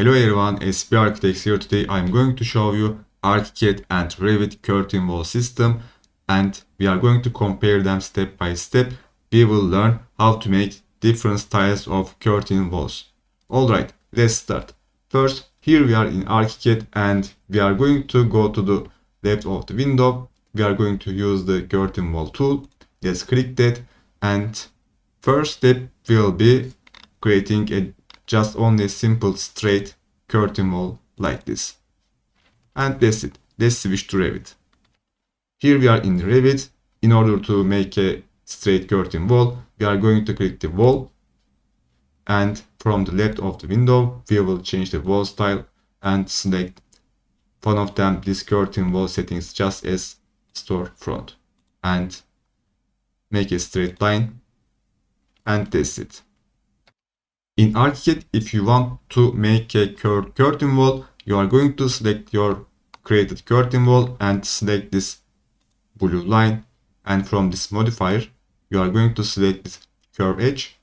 Hello everyone, SB Architects here. Today I'm going to show you ArchiCAD and Revit curtain wall system, and we are going to compare them step by step. We will learn how to make different styles of curtain walls. Alright, let's start. First, here we are in ArchiCAD and we are going to go to the left of the window. We are going to use the curtain wall tool. Let's click that, and first step will be creating just only a simple straight curtain wall like this. And that's it. Let's switch to Revit. Here we are in Revit. In order to make a straight curtain wall, we are going to click the wall, and from the left of the window we will change the wall style and select one of them, this curtain wall settings, just as storefront, and make a straight line, and that's it. In ArchiCAD, if you want to make a curved curtain wall, you are going to select your created curtain wall and select this blue line, and from this modifier you are going to select this curve edge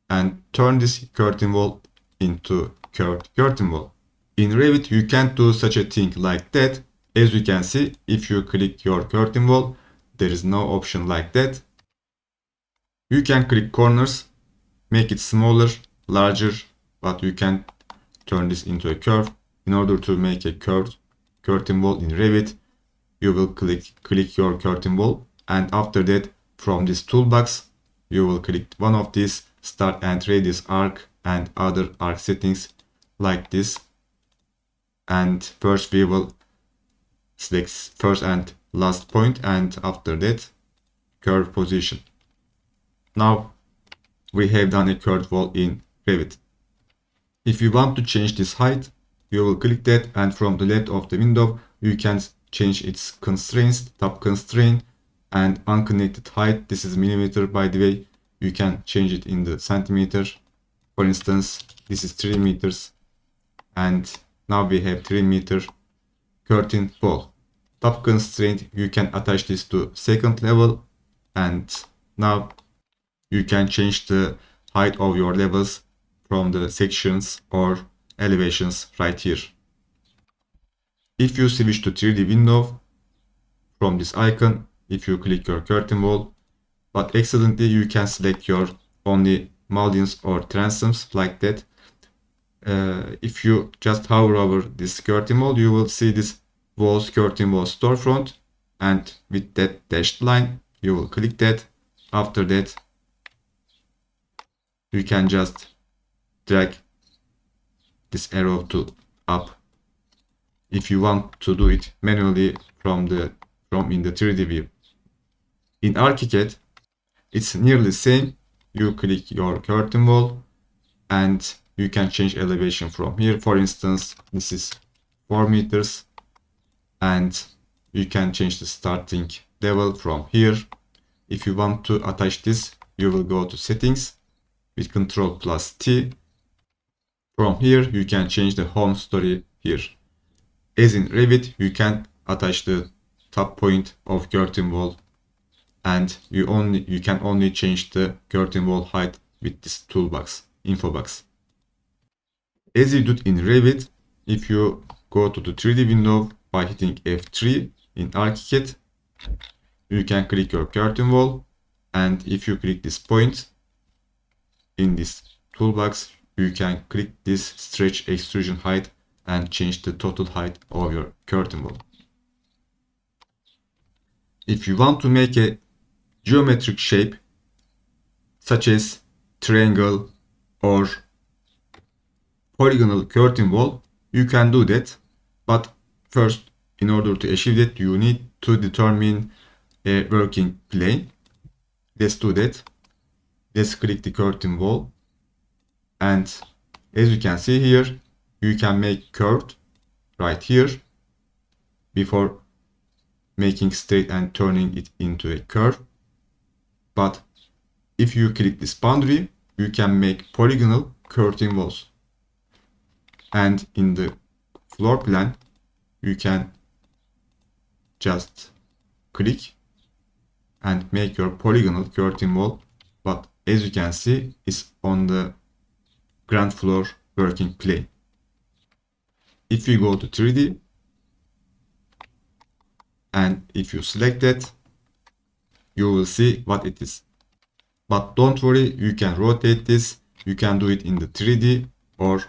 and turn this curtain wall into curved curtain wall. In Revit you can't do such a thing like that. As you can see, if you click your curtain wall, there is no option like that. You can click corners, make it smaller, larger, but you can turn this into a curve. In order to make a curved curtain wall in Revit, you will click your curtain wall, and after that from this toolbox you will click one of these start and radius arc and other arc settings like this, and first we will select first and last point, and after that curve position. Now we have done a curved wall in Revit. If you want to change this height, you will click that, and from the left of the window you can change its constraints, top constraint and unconnected height. This is millimeter, by the way. You can change it in the centimeter. For instance, this is 3 meters, and now we have 3 meter curtain wall. Top constraint, you can attach this to second level, and now you can change the height of your levels from the sections or elevations right here. If you switch to 3D window from this icon, if you click your curtain wall, but accidentally you can select your only Mullions or Transoms like that. If you just hover over this curtain wall, you will see this walls curtain wall storefront, and with that dashed line you will click that. After that you can just drag this arrow to up if you want to do it manually from in the 3D view. In ArchiCAD it's nearly the same. You click your curtain wall and you can change elevation from here. For instance, this is 4 meters, and you can change the starting level from here. If you want to attach this, you will go to settings with Ctrl+T. From here you can change the home story here. As in Revit, you can attach the top point of curtain wall, and you can only change the curtain wall height with this toolbox, info box. As you do in Revit, if you go to the 3D window by hitting F3 in ArchiCAD, you can click your curtain wall, and if you click this point in this toolbox, you can click this stretch extrusion height and change the total height of your curtain wall. If you want to make a geometric shape such as triangle or polygonal curtain wall, you can do that, but first, in order to achieve that, you need to determine a working plane. Let's do that. Let's click the curtain wall, and as you can see here, you can make curved right here before making straight and turning it into a curve. But if you click this boundary, you can make polygonal curtain walls, and in the floor plan you can just click and make your polygonal curtain wall, but as you can see, it's on the ground floor working plane. if you go to 3D and if you select that, you will see what it is. But don't worry, you can rotate this. You can do it in the 3D, or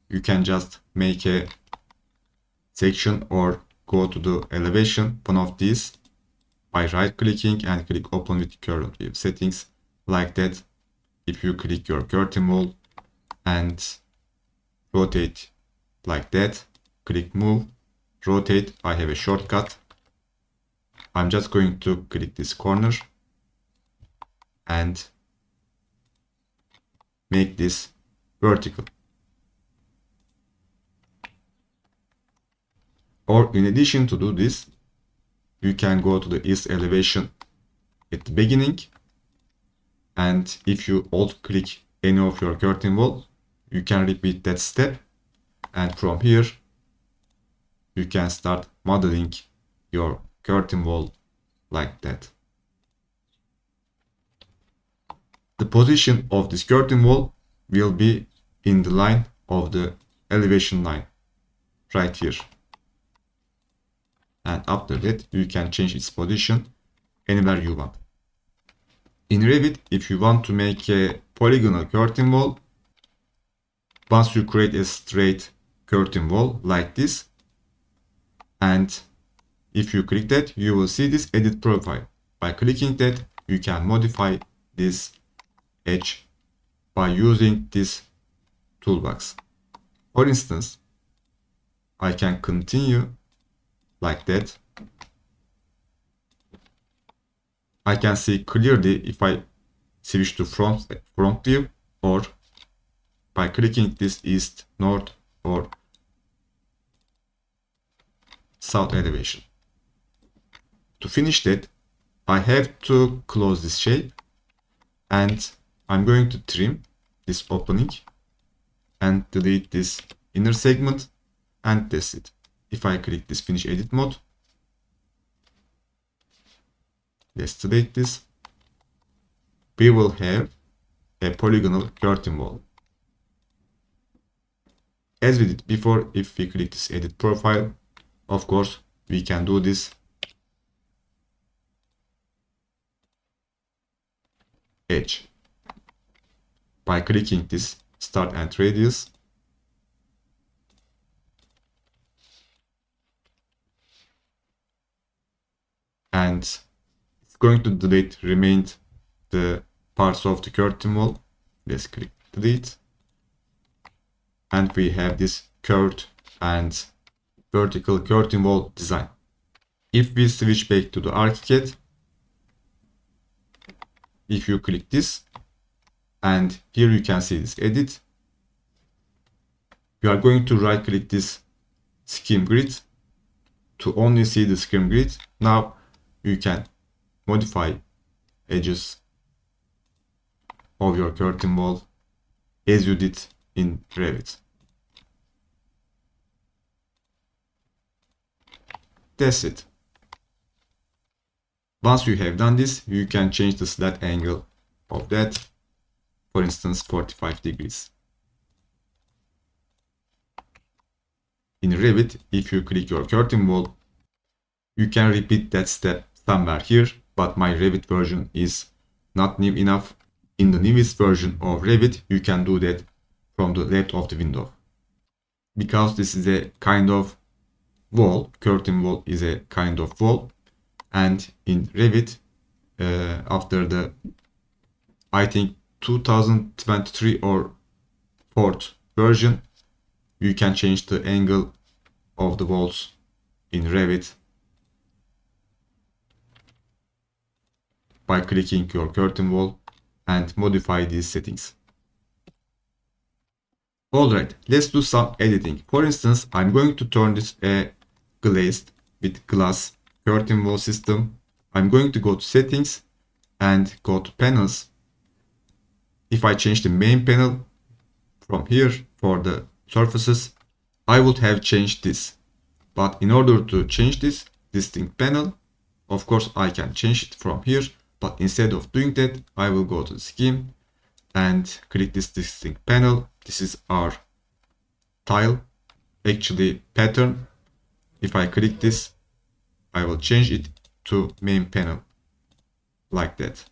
you can just make a section or go to the elevation, one of these, by right clicking and click open with current view settings, like that. If you click your curtain wall and rotate like that, click move, rotate. I have a shortcut. I'm just going to click this corner and make this vertical. Or in addition to do this, you can go to the east elevation at the beginning, and if you alt click any of your curtain wall, you can repeat that step, and from here you can start modeling your curtain wall like that. The position of this curtain wall will be in the line of the elevation line right here. And after that, you can change its position anywhere you want. In Revit, if you want to make a polygonal curtain wall, once you create a straight curtain wall like this, and if you click that, you will see this edit profile. By clicking that, you can modify this edge by using this toolbox. For instance, I can continue like that. I can see clearly if I switch to front view, or by clicking this east, north, or south elevation. To finish that, I have to close this shape, and I'm going to trim this opening and delete this inner segment, and that's it. If I click this finish edit mode, let's delete this, we will have a polygonal curtain wall. As we did before, if we click this edit profile, of course, we can do this edge by clicking this start and radius, and it's going to delete remained the parts of the curtain wall. Let's click delete, and we have this curved and vertical curtain wall design. If we switch back to the ArchiCAD, if you click this, and here you can see this edit, you are going to right click this scheme grid to only see the scheme grid. Now you can modify edges of your curtain wall as you did in Revit. That's it. Once you have done this, you can change the slat angle of that, for instance 45 degrees. In Revit, if you click your curtain wall, you can repeat that step somewhere here, but my Revit version is not new enough. In the newest version of Revit, you can do that from the left of the window. Because this is a kind of wall, curtain wall is a kind of wall, and in Revit, after the, I think 2023 or 4th version, you can change the angle of the walls in Revit by clicking your curtain wall and modify these settings. Alright, let's do some editing. For instance, I'm going to turn this a glazed with glass curtain wall system. I'm going to go to settings and go to panels. If I change the main panel from here for the surfaces, I would have changed this. But in order to change this distinct panel, of course I can change it from here. But instead of doing that, I will go to the scheme and click this distinct panel. This is our tile. actually pattern. If I click this, I will change it to main panel like that.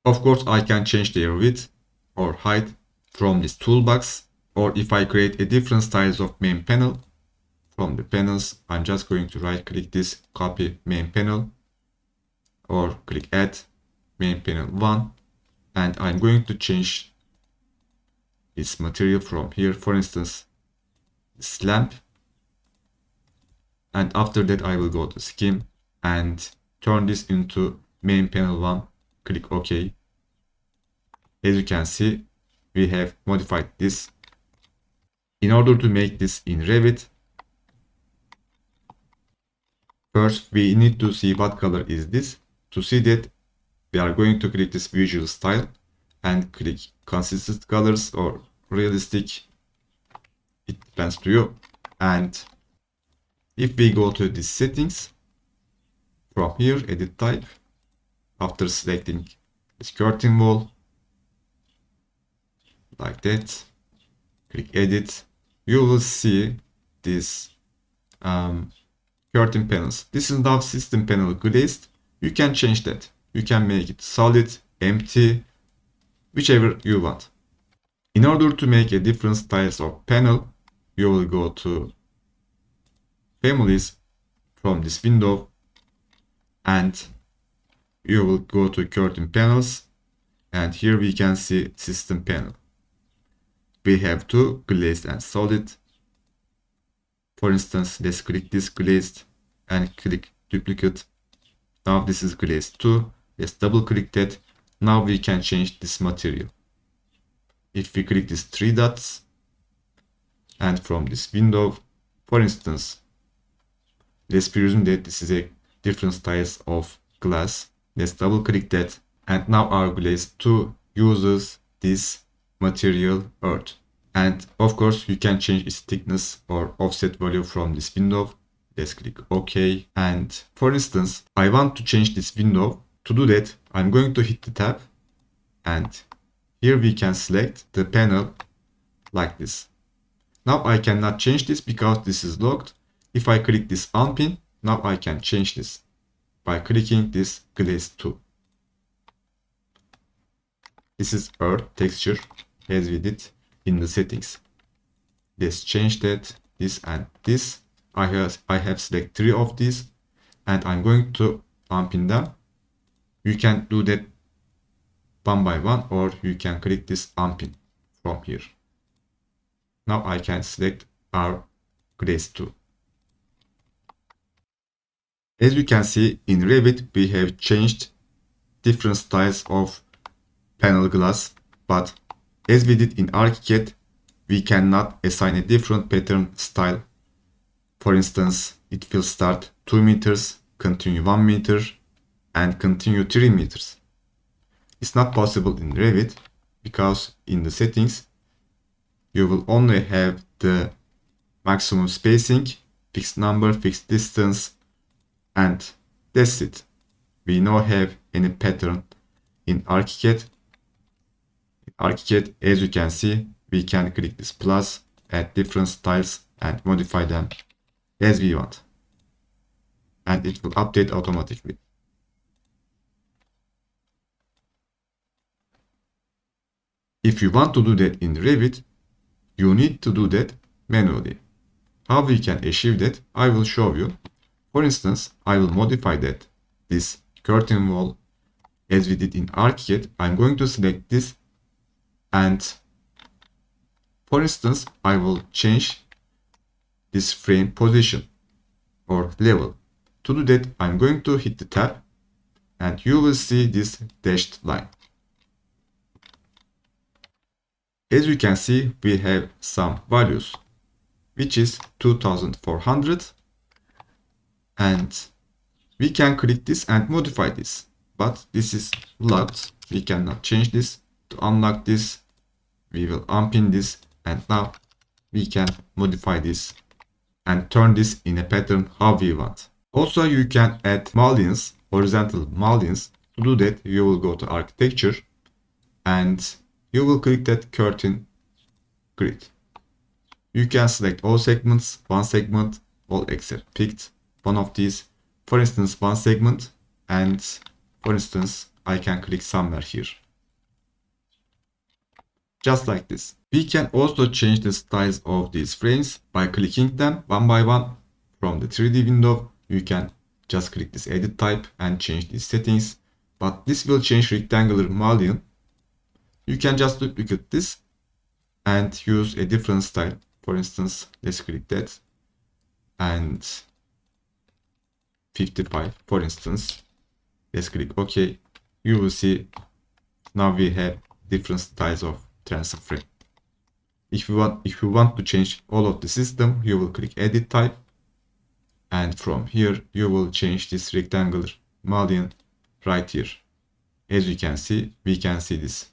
Of course, I can change their width or height from this toolbox, or if I create a different styles of main panel from the panels, I'm just going to right click this, copy main panel, or click add main panel 1, and I'm going to change its material from here, for instance, this lamp. And after that, I will go to scheme and turn this into main panel 1, click OK. As you can see, we have modified this. In order to make this in Revit, first we need to see what color is this. To see that, we are going to click this visual style and click consistent colors or realistic. It depends to you. And if we go to the settings, from here, edit type, after selecting this curtain wall, like that, click edit, you will see this curtain panels. This is now system panel glazed. You can change that. You can make it solid, empty, whichever you want. In order to make a different styles of panel, you will go to families from this window and you will go to curtain panels, and here we can see system panel. We have two, glazed and solid. For instance, let's click this glazed and click duplicate. Now this is glazed 2. Let's double click that. Now we can change this material. If we click these 3 dots and from this window, for instance, let's presume that this is a different styles of glass. Let's double click that, and now our glaze 2 uses this material earth. And of course, you can change its thickness or offset value from this window. Let's click OK. And for instance, I want to change this window. To do that, I'm going to hit the tab, and here we can select the panel like this. Now I cannot change this because this is locked. If I click this unpin, now I can change this by clicking this glaze 2. This is earth texture as we did in the settings. Let's change that, this and this. I have select 3 of these, and I'm going to unpin them. You can do that one by one, or you can click this unpin from here. Now I can select our glaze 2. As you can see, in Revit we have changed different styles of panel glass, but as we did in ArchiCAD, we cannot assign a different pattern style. For instance, it will start 2 meters, continue 1 meter, and continue 3 meters. It's not possible in Revit because in the settings, you will only have the maximum spacing, fixed number, fixed distance, and that's it. We don't have any pattern in ArchiCAD. In ArchiCAD, as you can see, we can click this plus, add different styles, and modify them as we want. And it will update automatically. If you want to do that in Revit, you need to do that manually. How we can achieve that, I will show you. For instance, I will modify that, this curtain wall, as we did in ArchiCAD. I'm going to select this, and for instance, I will change this frame position or level. To do that, I'm going to hit the tab, and you will see this dashed line. As you can see, we have some values, which is 2400, and we can click this and modify this, but this is locked. We cannot change this. To unlock this, we will unpin this, and now we can modify this and turn this in a pattern how we want. Also, you can add mullions, horizontal mullions, To do that, you will go to architecture and you will click that curtain grid. You can select all segments, one segment, all except picked one of these. For instance, one segment, and for instance, I can click somewhere here. Just like this. We can also change the styles of these frames by clicking them one by one. From the 3D window, you can just click this edit type and change these settings. But this will change rectangular mullion. You can just duplicate this and use a different style. For instance, let's click that and 55, for instance. Let's click OK. You will see now we have different styles of transom frame. If you want to change all of the system, you will click edit type, and from here you will change this rectangular mullion right here. As you can see, we can see this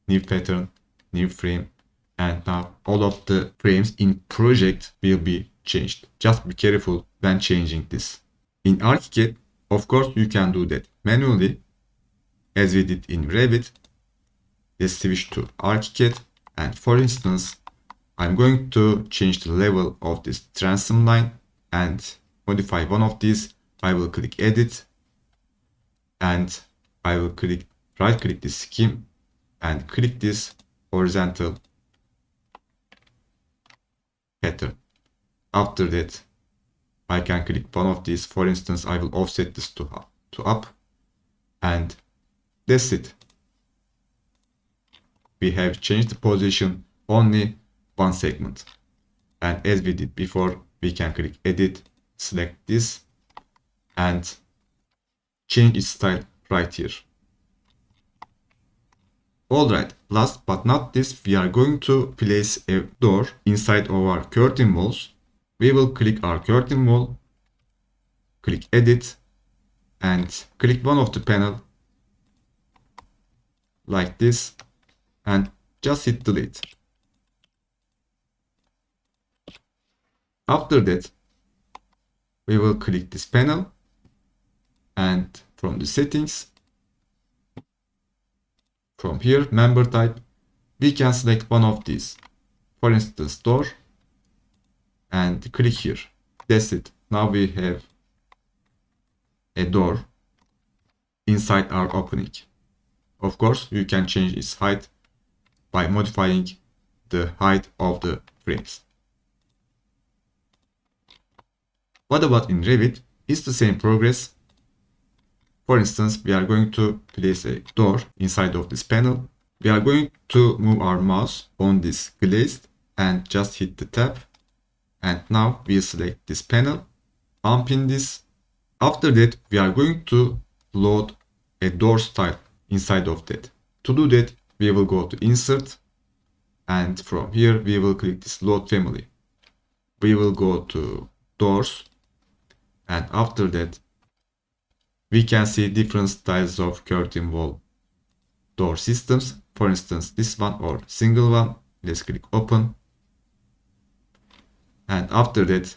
new pattern, new frame, and now all of the frames in project will be changed. Just be careful when changing this. In ArchiCAD, of course, you can do that manually, as we did in Revit. Let's switch to ArchiCAD, and for instance, I'm going to change the level of this transom line and modify one of these. I will click edit, and I will right click this scheme and click this horizontal pattern. After that, I can click one of these. For instance, I will offset this to up, and that's it. We have changed the position only one segment. And as we did before, we can click edit, select this, and change its style right here. Alright, last but not least, we are going to place a door inside of our curtain walls. We will click our curtain wall, click edit, and click one of the panel like this, and just hit delete. After that, we will click this panel, and from the settings, from here, member type, we can select one of these. For instance, door, and click here. That's it. Now we have a door inside our opening. Of course, you can change its height by modifying the height of the frames. What about in Revit? It's the same progress. For instance, we are going to place a door inside of this panel. We are going to move our mouse on this glazed and just hit the tab. And now we select this panel, unpin this. After that, we are going to load a door style inside of that. To do that, we will go to insert, and from here we will click this load family. We will go to doors, and after that we can see different styles of curtain wall door systems. For instance, this one or single one. Let's click open, and after that,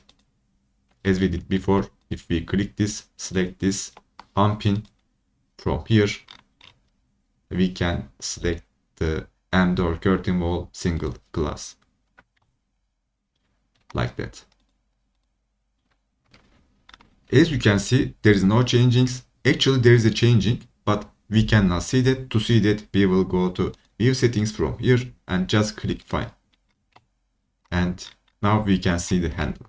as we did before, if we click this, select this, unpin, from here we can select the M door curtain wall single glass like that. As you can see, there is no changings. Actually, there is a changing, but we cannot see that. To see that, we will go to view settings from here and just click fine. And now we can see the handle.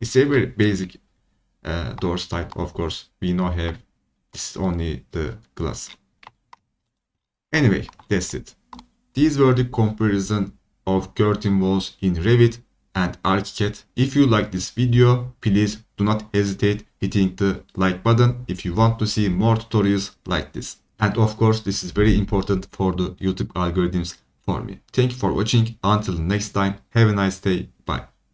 It's a very basic door style. Of course, we now have this only the glass. Anyway, that's it. These were the comparison of curtain walls in Revit and ArchiCAD. If you like this video, please do not hesitate hitting the like button if you want to see more tutorials like this. And of course, this is very important for the YouTube algorithms for me. Thank you for watching. Until next time, have a nice day.